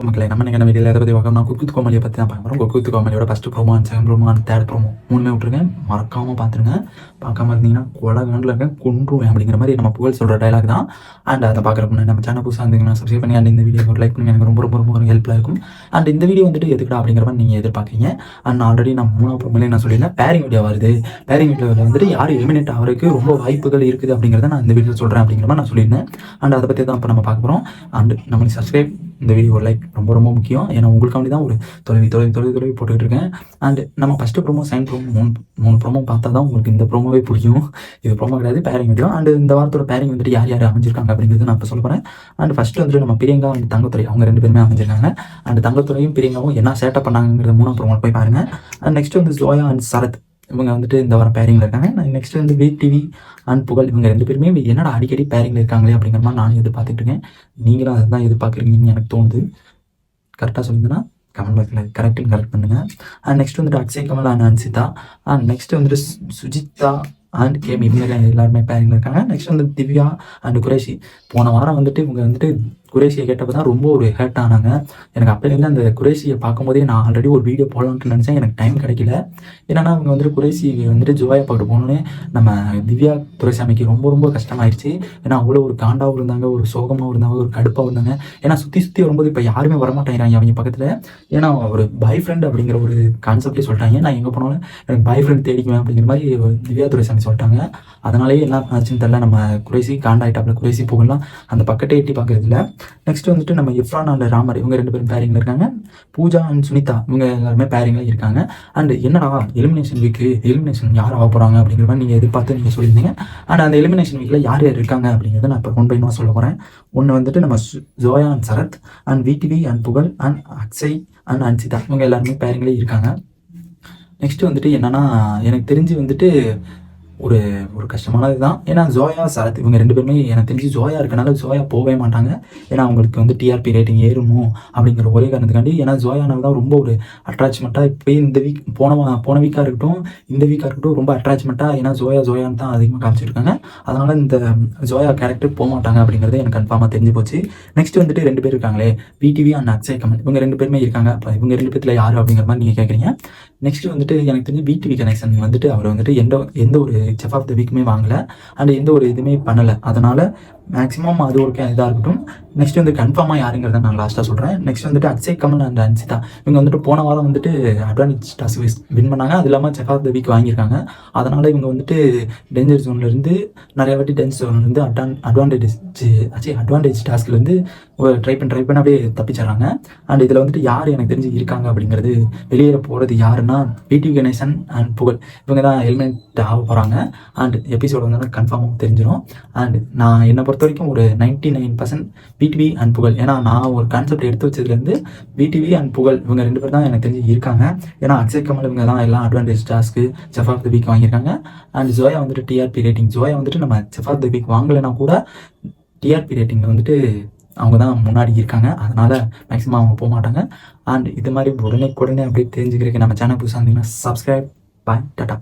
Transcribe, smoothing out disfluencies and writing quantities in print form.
மக்களே நம்ம என்ன வீடியோவில் எதை பற்றி பார்க்கணும்னா குக் வித் கோமாளியை பற்றி தான் பார்க்குறோம். குக் வித் கோமாளியோட first promo, second promo, third promo மூணுமே விட்டுருக்கேன். மறக்காமல் பார்த்துருங்க. பார்க்காம இருந்தீங்கன்னா கொலகாண்டில் இருக்கேன் கொன்றுவேன் அப்படிங்கிற மாதிரி நம்ம புகழ் சொல்கிற டைலாக் தான். அண்ட் அதை பார்க்குறப்ப முன்னாடி நம்ம சேனல் புதுசாக இருந்தீங்கன்னா சப்ஸ்கிரைப் பண்ணி அண்ட் இந்த வீடியோ ஒரு லைக் பண்ணி எனக்கு ரொம்ப ரொம்ப ரொம்ப ஹெல்ப்ஃபுல்லாக இருக்கும். அண்ட் இந்த வீடியோ வந்துட்டு எதுக்குடா அப்படிங்கிற மாதிரி நீங்கள் எதிர்பார்க்குறீங்க. அண்ட் ஆல்ரெடி நான் 3வது ப்ரோமோலேயே நான் சொல்லியிருந்தேன், பேரிங் வீடியோ வருது. பேரிங் வீடியோவில் வந்துட்டு யார் எலிமினேட் ஆகிறதுக்கு ரொம்ப வாய்ப்புகள் இருக்குது அப்படிங்கிறத நான் இந்த வீடியோ சொல்கிறேன் அப்படிங்கிற மாதிரி நான் சொல்லியிருந்தேன். அண்ட் அதை பற்றி தான் இப்போ நம்ம பார்க்க போகிறோம். அண்ட் நம்மளுக்கு சப்ஸ்கிரைப், இந்த வீடியோ ஒரு லைக் ரொம்ப ரொம்ப முக்கியம். ஏன்னா உங்களுக்காண்டி தான் ஒரு தொலைவி போட்டுக்கிட்டு இருக்கேன். அண்ட் நம்ம ஃபஸ்ட்டு ப்ரோமோ, செகண்ட் ப்ரோமோ, மூணு ப்ரோமோ பார்த்தா தான் உங்களுக்கு இந்த ப்ரோமோவே பிடிக்கும். இது ப்ரோமோ கிடையாது, பேரிங் வீடியோ. அண்ட் இந்த வாரத்தோட பேரிங் வந்துட்டு யார் யார் அமைஞ்சிருக்காங்க அப்படிங்கிறது நான் இப்போ சொல்ல போகிறேன். அண்ட் ஃபஸ்ட்டு வந்துட்டு நம்ம பிரியங்கா அண்ட் தங்கத்துறை, அவங்க 2 பேருமே அமைஞ்சிருக்காங்க. அண்ட் தங்கத்துறையும் பிரியங்காவும் என்ன சேட்டை பண்ணாங்கிறத 3ஆம் ப்ரோமோ போய் பாருங்கள். அண்ட் நெக்ஸ்ட் வந்து ஜோயா அண்ட் சரத், இவங்க வந்துட்டு இந்த வாரம் பேரிங்கில் இருக்காங்க. நெக்ஸ்ட் வந்து டிவி அண்ட் புகழ், இவங்க 2 பேருமே என்னடா அடிக்கடி பேரிங்கில் இருக்காங்களே அப்படிங்கிற மாதிரி நானும் எதிர்பார்த்துட்டு இருக்கேன். நீங்களும் அதை தான் எதிர்பார்க்குறீங்கன்னு எனக்கு தோணுது. கரெக்டாக சொல்லிங்கன்னா கமெண்ட் பாக்ஸில் கரெக்ட் பண்ணுங்கள். அண்ட் நெக்ஸ்ட் வந்துட்டு Akshay Kamal and Anshitha. And next வந்துட்டு சுஜிதா அண்ட் கேம், இவங்க எல்லாருமே பேரிங்கில் இருக்காங்க. நெக்ஸ்ட் வந்து திவ்யா அண்ட் குரேஷி. போன வாரம் வந்துட்டு இவங்க வந்துட்டு குரேஷியை கேட்டப்போ தான் ரொம்ப ஒரு ஹேர்ட் ஆனாங்க. எனக்கு அப்போலேருந்து அந்த குரேஷியை பார்க்கும்போதே நான் ஆல்ரெடி ஒரு வீடியோ போடலான்ட்டு நினச்சேன், எனக்கு டைம் கிடைக்கல. ஏன்னா அவங்க வந்துட்டு குரேஷி வந்துட்டு ஜோயா பார்க்க போனோன்னே நம்ம திவ்யா துரைசாமிக்கு ரொம்ப ரொம்ப கஷ்டமாயிடுச்சு. ஏன்னா அவ்வளோ ஒரு காண்டாகவும் இருந்தாங்க, ஒரு சோகமாகவும் இருந்தாங்க, ஒரு கடுப்பாகவும் இருந்தாங்க. ஏன்னா சுற்றி வரும்போது இப்போ யாருமே வரமாட்டேங்கிறாங்க அவங்க பக்கத்தில். ஏன்னா ஒரு பாய் ஃப்ரெண்ட் அப்படிங்கிற ஒரு கான்செப்டே சொல்லிட்டாங்க. நான் எங்கே போனாலும் எனக்கு பாய் ஃப்ரெண்ட் தேடிக்குவேன் அப்படிங்கிற மாதிரி திவ்யா துரைசாமி சொல்லிட்டாங்க. அதனாலேயே என்ன ஆச்சுன்னு தெரியல, நம்ம குரேஷி காண்டாயிட்டாப்புல. குரேஷி போகலாம் அந்த பக்கத்தை எட்டி பார்க்கறதில்ல. நெக்ஸ்ட் வந்துட்டு நம்ம இர்ஃபான் அண்ட் ராமர், இவங்க 2 பேரும் பேரிங்கில் இருக்காங்க. பூஜா அண்ட் சுனிதா, இவங்க எல்லாருமே பேரிங்கில் இருக்காங்க. அண்ட் என்னடா எலிமினேஷன் வீக்கு, எலிமினேஷன் யார் ஆக போகிறாங்க அப்படிங்கிற மாதிரி நீங்கள் எதிர்பார்த்து நீங்கள் சொல்லியிருந்தீங்க. அண்ட் அந்த எலிமினேஷன் வீக்கில் யார் யார் இருக்காங்க அப்படிங்கிறத நான் இப்போ 1 by 1 சொல்ல போகிறேன். ஒன்று வந்துட்டு நம்ம Joya and Sarath and TV and Pugazh and Akshay and Anshitha, இவங்க எல்லாருமே பேரிங்கிலே இருக்காங்க. நெக்ஸ்ட் வந்துட்டு என்னன்னா, எனக்கு தெரிஞ்சு வந்துட்டு ஒரு ஒரு கஷ்டமானது தான். ஏன்னா ஜோயா சரத் இவங்க 2 பேருமே எனக்கு தெரிஞ்சு ஜோயா இருக்கனால ஜோயா போகவே மாட்டாங்க. ஏன்னா அவங்களுக்கு வந்து டிஆர்பி ரேட்டிங் ஏறுமோ அப்படிங்கிற ஒரே காரணத்துக்காண்டி. ஏன்னா ஜோயானால தான் ரொம்ப ஒரு அட்ராச்மெண்ட்டாக இப்போ இந்த வீக் போன வீக்காக இருக்கட்டும், இந்த வீக்காக இருக்கட்டும், ரொம்ப அட்ராச்மெண்ட்டாக. ஏன்னா ஜோயான்னு தான் அதிகமாக காமிச்சிருக்காங்க. அதனால் இந்த ஜோயா கேரக்டர் போக மாட்டாங்க அப்படிங்கிறது எனக்கு கன்ஃபார்மாக தெரிஞ்சு போச்சு. நெக்ஸ்ட் வந்துட்டு 2 பேர் இருக்காங்களே, டிவி அண்ட் அக்ஷய் கமல், இவங்க 2 பேருமே இருக்காங்க. அப்போ இவங்க 2 பேர்த்தில் யார் அப்படிங்கிற மாதிரி நீங்கள் கேட்குறீங்க. நெக்ஸ்ட் வந்துட்டு எனக்கு தெரிஞ்சு டிவி கனெக்ஷன் வந்துட்டு அவர் வந்துட்டு எந்த ஒரு செஃப் ஆஃப் த வீக்குமே வாங்கலை. அண்ட் எந்த ஒரு இதுவுமே பண்ணலை. அதனால் மேக்ஸிமம் அது ஒரு இதாக இருக்கட்டும். நெக்ஸ்ட் வந்து கன்ஃபார்மாக யாருங்கிறத நான் லாஸ்ட்டாக சொல்கிறேன். நெக்ஸ்ட் வந்துட்டு அக்ஷய் கமல் அண்ட் அன்சிதா, இவங்க வந்துட்டு போன வாரம் வந்துட்டு அட்வான்டேஜ் டாஸ்க் வின் பண்ணாங்க. அது இல்லாமல் செஃப் ஆஃப் த வீக் வாங்கியிருக்காங்க. அதனால் இவங்க வந்துட்டு டேஞ்சர் ஜோன்லேருந்து நிறைய வாட்டி டேஞ்சர் ஜோன்லேருந்து அட்வான்டேஜ் டாஸ்க்லேருந்து ட்ரை பண்ண அப்படியே தப்பிச்சிடறாங்க. அண்ட் இதில் வந்துட்டு யார் எனக்கு தெரிஞ்சு இருக்காங்க அப்படிங்கிறது, வெளியேற போகிறது யாருன்னா டிவி கணேசன் அண்ட் புகழ், இவங்க தான் ஹெல்மெட் ஆக போகிறாங்க. அண்ட் எபிசோடு வந்து கன்ஃபார்மாக தெரிஞ்சிடும். அண்ட் நான் என்னை பொறுத்த வரைக்கும் ஒரு 99% டிவி அண்ட் புகழ். ஏன்னா நான் ஒரு கான்செப்ட் எடுத்து வச்சதுலேருந்து டிவி அண்ட் புகழ் இவங்க 2 பேர் தான் எனக்கு தெரிஞ்சு இருக்காங்க. ஏன்னா அக்ஷய் கமல் இவங்க தான் எல்லாம் அட்வான்டேஜ் டாஸ்க்கு செஃப் ஆஃப் த வீக் வாங்கியிருக்காங்க. அண்ட் ஜோயா வந்துட்டு டிஆர்பி ரேட்டிங், ஜோயா வந்துட்டு நம்ம செஃப் ஆஃப் த வீக் வாங்கலைன்னா கூட டிஆர்பி ரேட்டிங்கில் வந்துட்டு அவங்க தான் முன்னாடி இருக்காங்க. அதனால் மேக்ஸிமம் அவங்க போக மாட்டாங்க. அண்ட் இது மாதிரி உடனே அப்படியே தெரிஞ்சுக்கிறதுக்கு நம்ம சேனல் புதுசாக இருந்தீங்கன்னா சப்ஸ்கிரைப். பாய், டாட்டா.